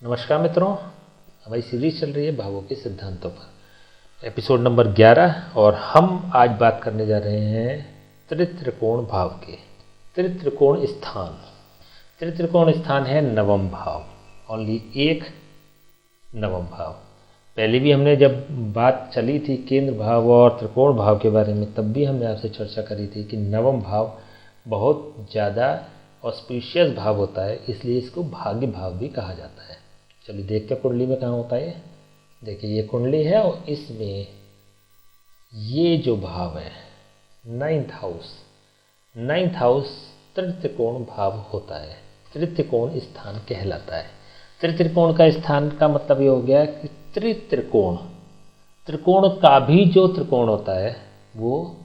नमस्कार मित्रों, हमारी सीरीज चल रही है भावों के सिद्धांतों पर। एपिसोड नंबर 11 और हम आज बात करने जा रहे हैं त्रित्रिकोण भाव के। त्रित्रिकोण स्थान है नवम भाव, ओनली एक नवम भाव। पहले भी हमने जब बात चली थी केंद्र भाव और त्रिकोण भाव के बारे में, तब भी हमने आपसे चर्चा करी थी कि नवम भाव बहुत ज़्यादा ऑस्पिशियस भाव होता है, इसलिए इसको भाग्य भाव भी कहा जाता है। चलिए देखते हैं कुंडली में कहाँ होता है। देखिए ये कुंडली है और इसमें ये जो भाव है नाइन्थ हाउस त्रित्रिकोण भाव होता है, त्रित्रिकोण स्थान कहलाता है। त्रित्रिकोण का स्थान का मतलब ये हो गया कि त्रिकोण का भी जो त्रिकोण होता है वो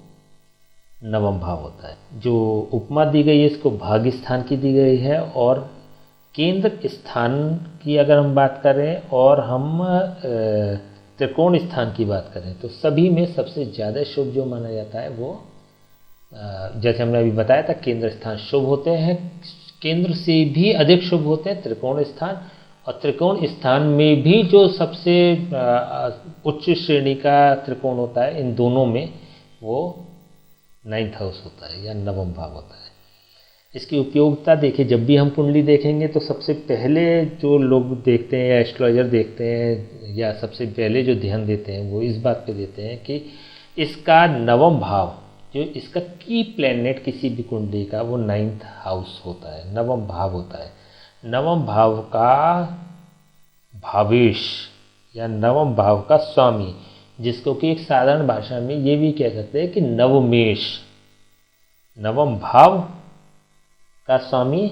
नवम भाव होता है। जो उपमा दी गई है इसको भाग्य स्थान की दी गई है, और केंद्र स्थान की अगर हम बात करें और हम त्रिकोण स्थान की बात करें तो सभी में सबसे ज़्यादा शुभ जो माना जाता है वो जैसे हमने अभी बताया था केंद्र स्थान शुभ होते हैं, केंद्र से भी अधिक शुभ होते हैं त्रिकोण स्थान। और त्रिकोण स्थान में भी जो सबसे उच्च श्रेणी का त्रिकोण होता है इन दोनों में वो नाइन्थ हाउस होता है या नवम भाव होता है। इसकी उपयोगिता देखिए, जब भी हम कुंडली देखेंगे तो सबसे पहले जो लोग देखते हैं या एस्ट्रोलॉजर देखते हैं या सबसे पहले जो ध्यान देते हैं वो इस बात पे देते हैं कि इसका नवम भाव जो इसका की प्लैनेट किसी भी कुंडली का वो नाइन्थ हाउस होता है, नवम भाव होता है। नवम भाव का भावेश या नवम भाव का स्वामी, जिसको कि एक साधारण भाषा में ये भी कह सकते हैं कि नवमेश, नवम भाव का स्वामी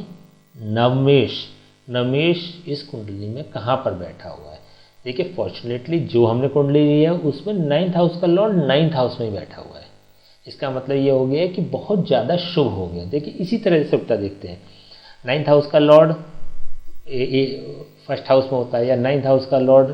नवमेश इस कुंडली में कहाँ पर बैठा हुआ है। देखिए फॉर्चुनेटली जो हमने कुंडली ली है उसमें नाइन्थ हाउस का लॉर्ड नाइन्थ हाउस में ही बैठा हुआ है। इसका मतलब ये हो गया कि बहुत ज़्यादा शुभ हो गया। देखिए इसी तरह से शुभता देखते हैं, नाइन्थ हाउस का लॉर्ड फर्स्ट हाउस में होता है या नाइन्थ हाउस का लॉर्ड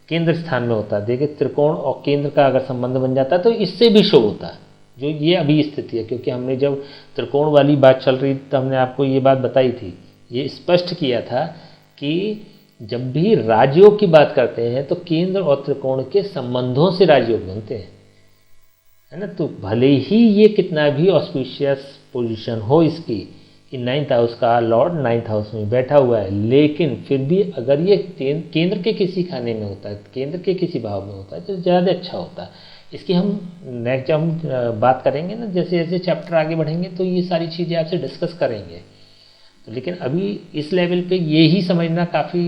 केंद्र स्थान में होता है। देखिए त्रिकोण और केंद्र का अगर संबंध बन जाता है तो इससे भी शुभ होता है जो ये अभी स्थिति है। क्योंकि हमने जब त्रिकोण वाली बात चल रही तो हमने आपको ये बात बताई थी, ये स्पष्ट किया था कि जब भी राजयोग की बात करते हैं तो केंद्र और त्रिकोण के संबंधों से राजयोग बनते हैं, है ना। तो भले ही ये कितना भी ऑस्पिशियस पोजीशन हो इसकी कि नाइन्थ हाउस का लॉर्ड नाइन्थ हाउस में बैठा हुआ है, लेकिन फिर भी अगर ये केंद्र के किसी खाने में होता है, केंद्र के किसी भाव में होता है तो ज़्यादा अच्छा होता है। इसकी हम नेक्स्ट जब हम बात करेंगे ना, जैसे जैसे चैप्टर आगे बढ़ेंगे तो ये सारी चीज़ें आपसे डिस्कस करेंगे। तो लेकिन अभी इस लेवल पे ये ही समझना काफ़ी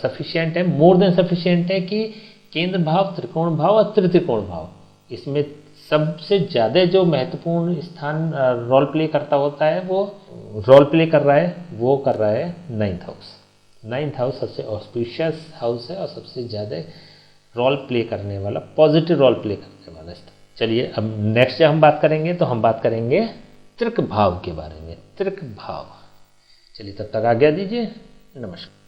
सफिशिएंट है, मोर देन सफिशिएंट है कि केंद्र भाव, त्रिकोण भाव और त्रित्रिकोण भाव, इसमें सबसे ज़्यादा जो महत्वपूर्ण स्थान रोल प्ले करता होता है वो रोल प्ले कर रहा है नाइन्थ हाउस। नाइन्थ हाउस सबसे ऑस्पिशियस हाउस है और सबसे ज़्यादा रोल प्ले करने वाला, पॉजिटिव रोल प्ले करने वाला स्थान। चलिए अब नेक्स्ट जब हम बात करेंगे तो हम बात करेंगे त्रिक भाव के बारे में। त्रिक भाव, चलिए तब तक आज्ञा दीजिए, नमस्कार।